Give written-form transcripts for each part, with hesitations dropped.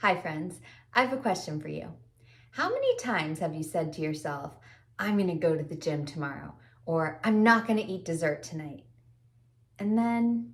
Hi friends, I have a question for you. How many times have you said to yourself, I'm gonna go to the gym tomorrow, or I'm not gonna eat dessert tonight? And then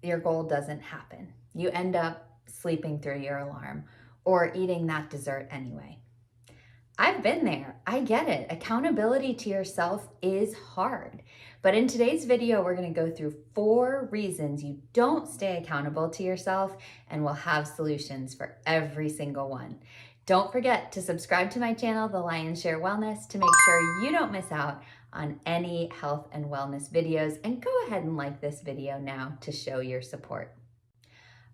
your goal doesn't happen. You end up sleeping through your alarm or eating that dessert anyway. I've been there. I get it. Accountability to yourself is hard. But in today's video, we're going to go through 4 reasons you don't stay accountable to yourself, and we'll have solutions for every single one. Don't forget to subscribe to my channel, The Lion's Share Wellness, to make sure you don't miss out on any health and wellness videos. And go ahead and like this video now to show your support.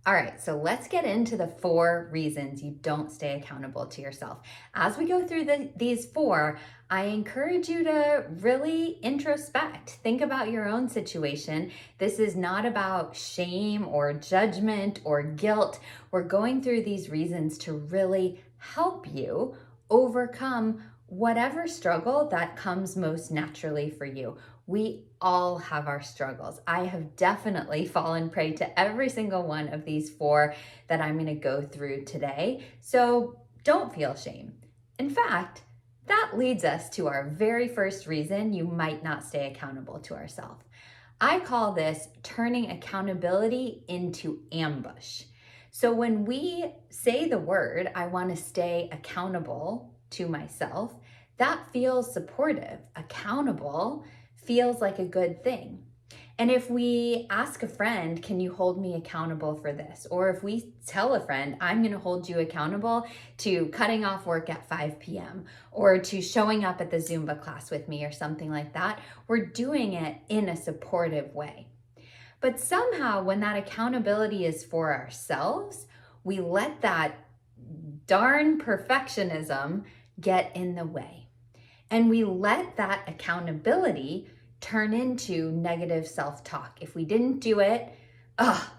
All right, so let's get into the 4 reasons you don't stay accountable to yourself. As we go through these 4, I encourage you to really introspect. Think about your own situation. This is not about shame or judgment or guilt. We're going through these reasons to really help you overcome whatever struggle that comes most naturally for you. We all have our struggles. I have definitely fallen prey to every single one of these 4 that I'm going to go through today. So don't feel shame. In fact, that leads us to our very first reason you might not stay accountable to ourselves. I call this turning accountability into ambush. So when we say the word, I want to stay accountable to myself, that feels supportive. Accountable feels like a good thing. And if we ask a friend, can you hold me accountable for this? Or if we tell a friend, I'm going to hold you accountable to cutting off work at 5 p.m. or to showing up at the Zumba class with me or something like that, we're doing it in a supportive way. But somehow when that accountability is for ourselves, we let that darn perfectionism get in the way. And we let that accountability turn into negative self-talk. If we didn't do it,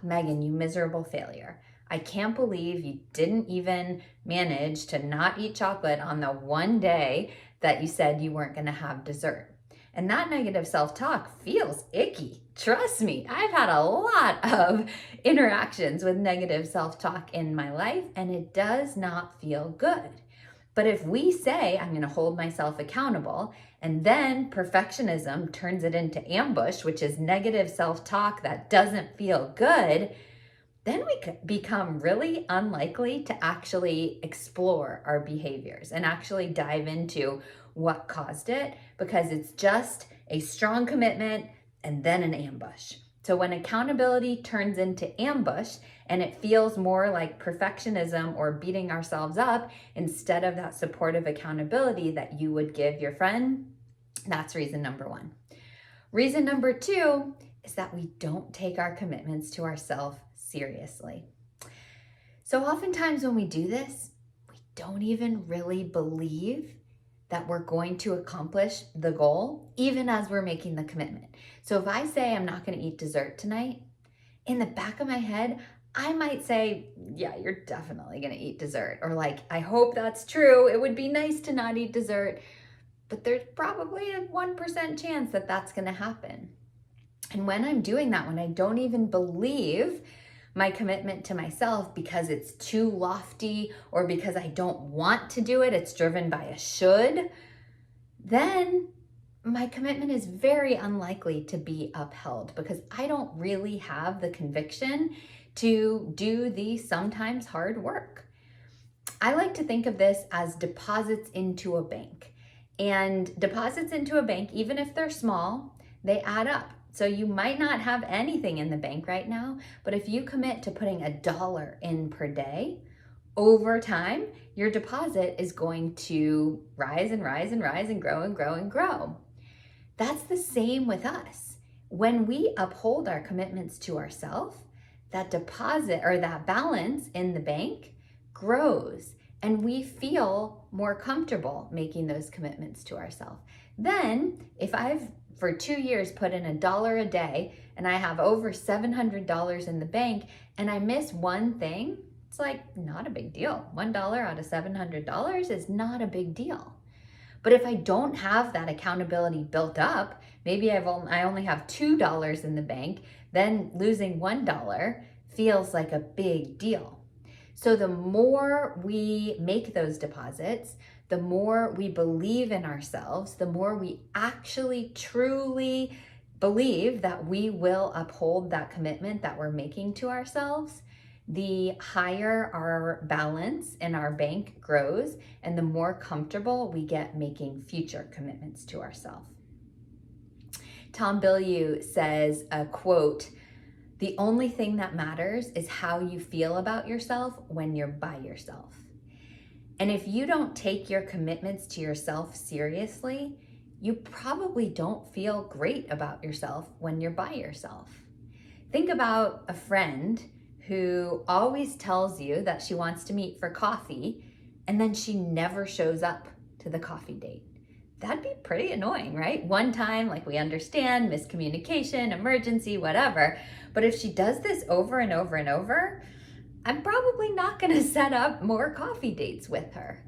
Megan, you miserable failure. I can't believe you didn't even manage to not eat chocolate on the one day that you said you weren't going to have dessert. And that negative self-talk feels icky. Trust me, I've had a lot of interactions with negative self-talk in my life, and it does not feel good. But if we say, I'm going to hold myself accountable, and then perfectionism turns it into ambush, which is negative self-talk that doesn't feel good, then we become really unlikely to actually explore our behaviors and actually dive into what caused it, because it's just a strong commitment and then an ambush. So when accountability turns into ambush and it feels more like perfectionism or beating ourselves up instead of that supportive accountability that you would give your friend, that's reason number 1. Reason number 2 is that we don't take our commitments to ourselves seriously. So oftentimes when we do this, we don't even really believe that we're going to accomplish the goal, even as we're making the commitment. So if I say I'm not going to eat dessert tonight, in the back of my head, I might say, yeah, you're definitely going to eat dessert. Or like, I hope that's true. It would be nice to not eat dessert. But there's probably a 1% chance that that's going to happen. And when I'm doing that, when I don't even believe my commitment to myself because it's too lofty or because I don't want to do it, it's driven by a should, then my commitment is very unlikely to be upheld because I don't really have the conviction to do the sometimes hard work. I like to think of this as deposits into a bank. And deposits into a bank, even if they're small, they add up. So you might not have anything in the bank right now, but if you commit to putting $1 in per day, over time, your deposit is going to rise and rise and rise and grow and grow and grow. That's the same with us. When we uphold our commitments to ourselves, that deposit or that balance in the bank grows and we feel more comfortable making those commitments to ourselves. Then if I've for 2 years put in $1 a day and I have over $700 in the bank and I miss one thing, it's like not a big deal. $1 out of $700 is not a big deal. But if I don't have that accountability built up, maybe I only have $2 in the bank, then losing $1 feels like a big deal. So the more we make those deposits, the more we believe in ourselves, the more we actually truly believe that we will uphold that commitment that we're making to ourselves, the higher our balance in our bank grows and the more comfortable we get making future commitments to ourselves. Tom Bilyeu says, a quote, "The only thing that matters is how you feel about yourself when you're by yourself." And if you don't take your commitments to yourself seriously, you probably don't feel great about yourself when you're by yourself. Think about a friend who always tells you that she wants to meet for coffee, and then she never shows up to the coffee date. That'd be pretty annoying, right? One time, like, we understand, miscommunication, emergency, whatever. But if she does this over and over and over, I'm probably not gonna set up more coffee dates with her.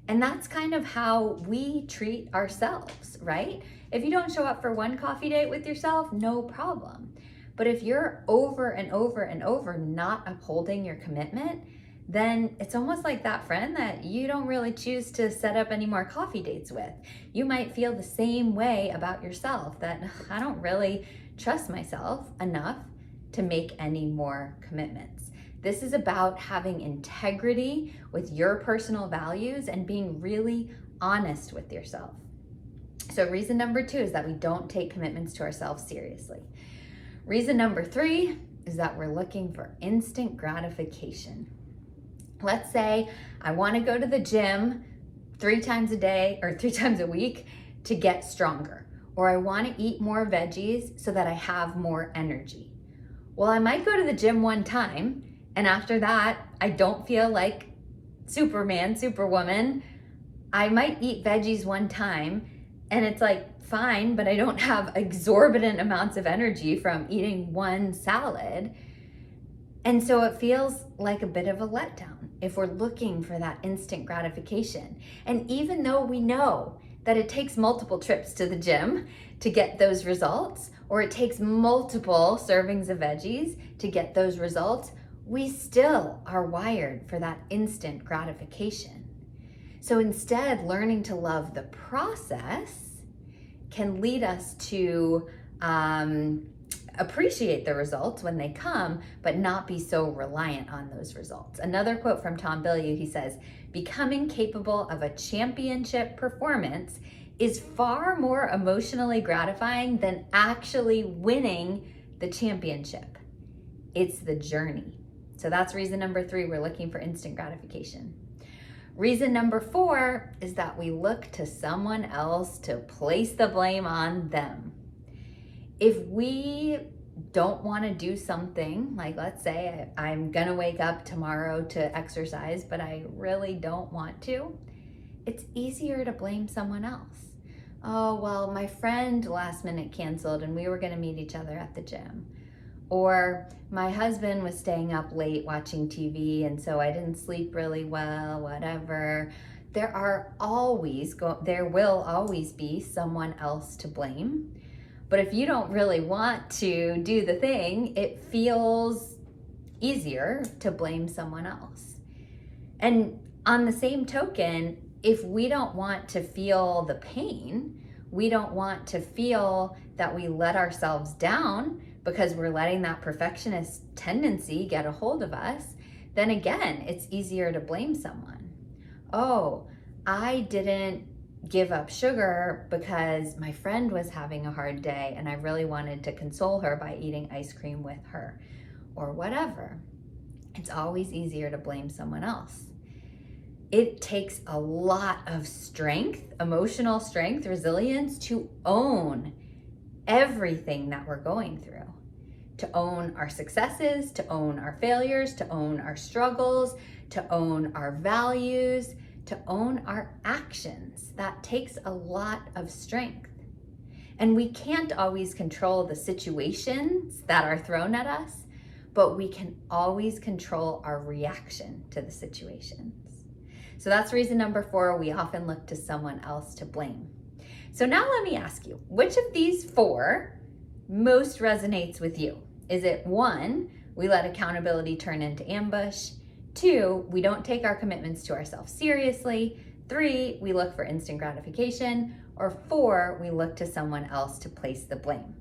And that's kind of how we treat ourselves, right? If you don't show up for one coffee date with yourself, no problem. But if you're over and over and over not upholding your commitment, then it's almost like that friend that you don't really choose to set up any more coffee dates with. You might feel the same way about yourself, that I don't really trust myself enough to make any more commitments. This is about having integrity with your personal values and being really honest with yourself. So reason number 2 is that we don't take commitments to ourselves seriously. Reason number 3 is that we're looking for instant gratification. Let's say I want to go to the gym 3 times a day or 3 times a week to get stronger, or I want to eat more veggies so that I have more energy. Well, I might go to the gym one time, and after that, I don't feel like Superman, Superwoman. I might eat veggies one time, and it's like fine, but I don't have exorbitant amounts of energy from eating one salad. And so it feels like a bit of a letdown if we're looking for that instant gratification. And even though we know that it takes multiple trips to the gym to get those results, or it takes multiple servings of veggies to get those results, we still are wired for that instant gratification. So instead, learning to love the process can lead us to appreciate the results when they come, but not be so reliant on those results. Another quote from Tom Bilyeu, he says, "Becoming capable of a championship performance is far more emotionally gratifying than actually winning the championship. It's the journey." So that's reason number 3, we're looking for instant gratification. Reason number 4 is that we look to someone else to place the blame on them. If we don't want to do something, like let's say I'm gonna wake up tomorrow to exercise, but I really don't want to, it's easier to blame someone else. Oh, well, my friend last minute canceled and we were gonna meet each other at the gym. Or my husband was staying up late watching TV and so I didn't sleep really well, whatever. There will always be someone else to blame. But if you don't really want to do the thing, it feels easier to blame someone else. And on the same token, if we don't want to feel the pain, we don't want to feel that we let ourselves down because we're letting that perfectionist tendency get a hold of us, then again, it's easier to blame someone. Oh, I didn't give up sugar because my friend was having a hard day and I really wanted to console her by eating ice cream with her, or whatever. It's always easier to blame someone else. It takes a lot of strength, emotional strength, resilience to own everything that we're going through. To own our successes, to own our failures, to own our struggles, to own our values, to own our actions. That takes a lot of strength. And we can't always control the situations that are thrown at us, but we can always control our reaction to the situations. So that's reason number 4, we often look to someone else to blame. So now let me ask you, which of these 4 most resonates with you? Is it 1, we let accountability turn into ambush? 2, we don't take our commitments to ourselves seriously. 3, we look for instant gratification. Or 4, we look to someone else to place the blame.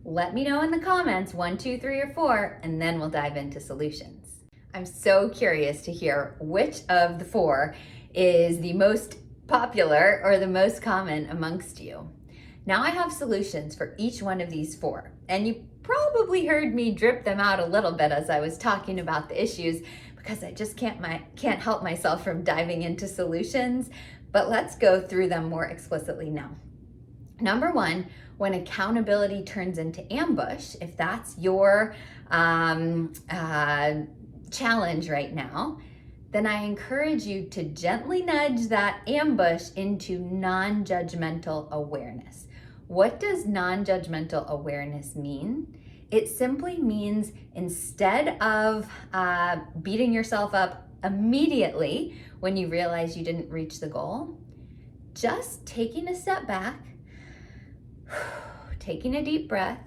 Let me know in the comments 1, 2, 3, or 4, and then we'll dive into solutions. I'm so curious to hear which of the 4 is the most popular or the most common amongst you. Now I have solutions for each one of these 4, and you probably heard me drip them out a little bit as I was talking about the issues because I just can't help myself from diving into solutions, but let's go through them more explicitly now. Number 1, when accountability turns into ambush, if that's your challenge right now, then I encourage you to gently nudge that ambush into non-judgmental awareness. What does non-judgmental awareness mean? It simply means instead of beating yourself up immediately when you realize you didn't reach the goal, just taking a step back, taking a deep breath,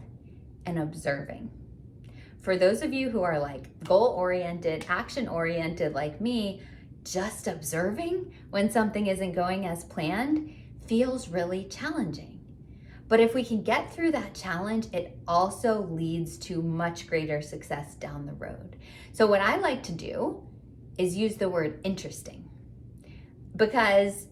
and observing. For those of you who are like goal-oriented, action-oriented like me, just observing when something isn't going as planned feels really challenging. But if we can get through that challenge, it also leads to much greater success down the road. So what I like to do is use the word interesting, because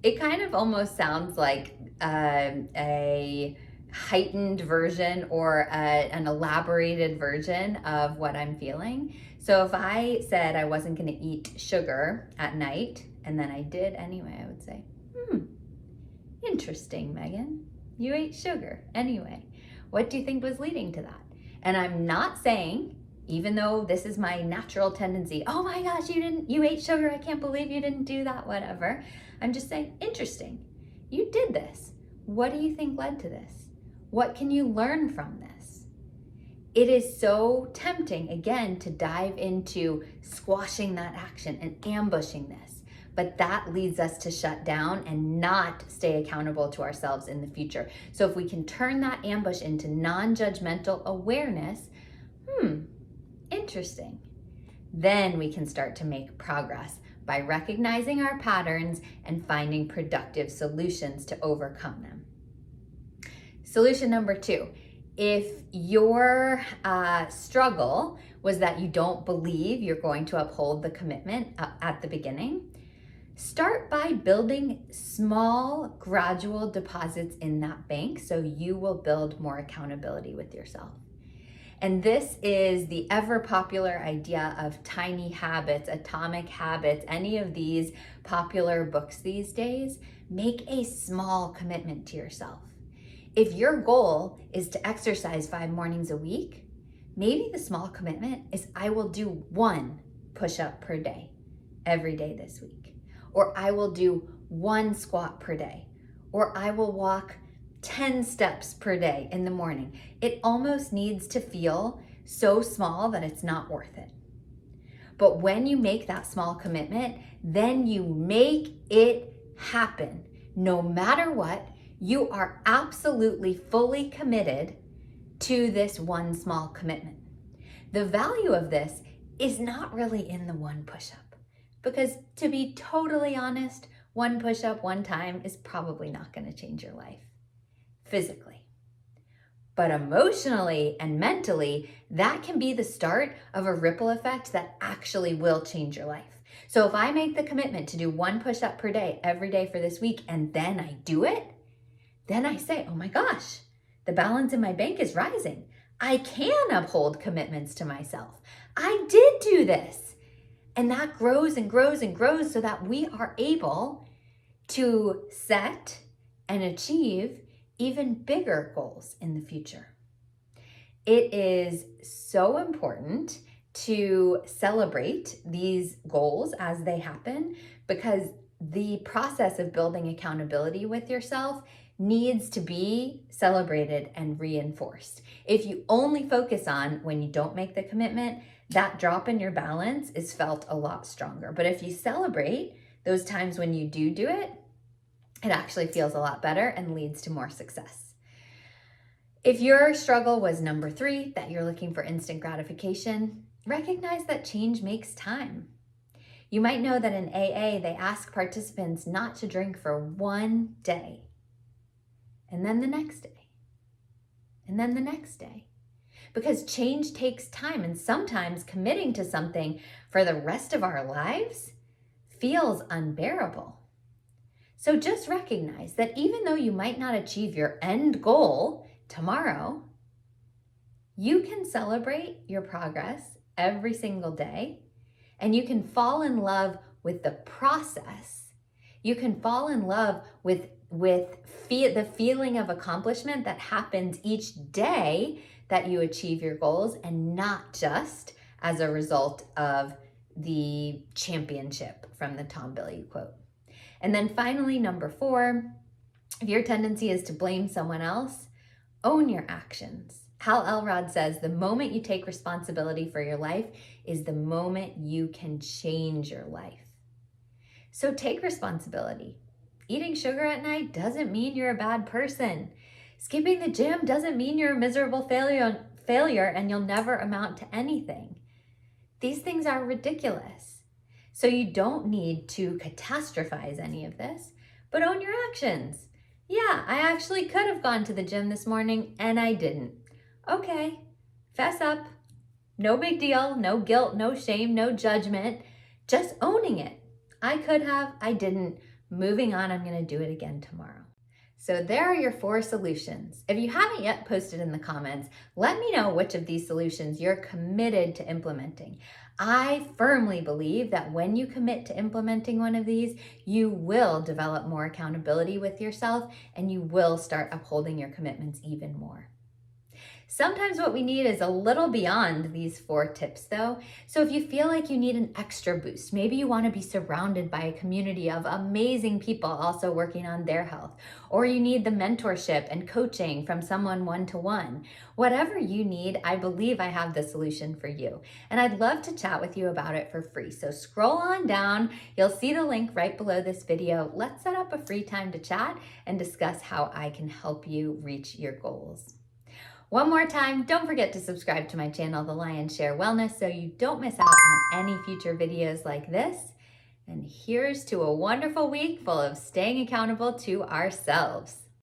it kind of almost sounds like a heightened version or an elaborated version of what I'm feeling. So if I said I wasn't going to eat sugar at night and then I did anyway, I would say, interesting, Megan. You ate sugar anyway. What do you think was leading to that? And I'm not saying, even though this is my natural tendency, oh my gosh, you ate sugar. I can't believe you didn't do that, whatever. I'm just saying, interesting. You did this. What do you think led to this? What can you learn from this? It is so tempting, again, to dive into squashing that action and ambushing this, but that leads us to shut down and not stay accountable to ourselves in the future. So if we can turn that ambush into non-judgmental awareness, interesting, then we can start to make progress by recognizing our patterns and finding productive solutions to overcome them. Solution number 2, if your struggle was that you don't believe you're going to uphold the commitment at the beginning, start by building small, gradual deposits in that bank so you will build more accountability with yourself. And this is the ever popular idea of tiny habits, atomic habits, any of these popular books these days. Make a small commitment to yourself. If your goal is to exercise 5 mornings a week, maybe the small commitment is I will do 1 push-up per day, every day this week. Or I will do 1 squat per day. Or I will walk 10 steps per day in the morning. It almost needs to feel so small that it's not worth it. But when you make that small commitment, then you make it happen. No matter what, you are absolutely fully committed to this 1 small commitment. The value of this is not really in the 1 push-up, because to be totally honest, 1 push-up 1 time is probably not going to change your life physically. But emotionally and mentally, that can be the start of a ripple effect that actually will change your life. So if I make the commitment to do 1 push-up per day every day for this week, and then I do it, then I say, oh my gosh, the balance in my bank is rising. I can uphold commitments to myself. I did do this. And that grows and grows and grows so that we are able to set and achieve even bigger goals in the future. It is so important to celebrate these goals as they happen, because the process of building accountability with yourself needs to be celebrated and reinforced. If you only focus on when you don't make the commitment, that drop in your balance is felt a lot stronger. But if you celebrate those times when you do it, it actually feels a lot better and leads to more success. If your struggle was number 3, that you're looking for instant gratification, recognize that change makes time. You might know that in AA, they ask participants not to drink for 1 day, and then the next day, and then the next day. Because change takes time, and sometimes committing to something for the rest of our lives feels unbearable. So just recognize that even though you might not achieve your end goal tomorrow, you can celebrate your progress every single day, and you can fall in love with the process. You can fall in love with the feeling of accomplishment that happens each day that you achieve your goals, and not just as a result of the championship from the Tom Billy quote. And then finally, number 4, if your tendency is to blame someone else, own your actions. Hal Elrod says, the moment you take responsibility for your life is the moment you can change your life. So take responsibility. Eating sugar at night doesn't mean you're a bad person. Skipping the gym doesn't mean you're a miserable failure and you'll never amount to anything. These things are ridiculous. So you don't need to catastrophize any of this, but own your actions. Yeah, I actually could have gone to the gym this morning and I didn't. Okay, fess up. No big deal, no guilt, no shame, no judgment, just owning it. I could have, I didn't. Moving on, I'm gonna do it again tomorrow. So there are your 4 solutions. If you haven't yet posted in the comments, let me know which of these solutions you're committed to implementing. I firmly believe that when you commit to implementing one of these, you will develop more accountability with yourself and you will start upholding your commitments even more. Sometimes what we need is a little beyond these 4 tips though. So if you feel like you need an extra boost, maybe you want to be surrounded by a community of amazing people also working on their health, or you need the mentorship and coaching from someone one-to-one. Whatever you need, I believe I have the solution for you. And I'd love to chat with you about it for free. So scroll on down, you'll see the link right below this video. Let's set up a free time to chat and discuss how I can help you reach your goals. One more time, don't forget to subscribe to my channel, The Lion's Share Wellness, so you don't miss out on any future videos like this. And here's to a wonderful week full of staying accountable to ourselves.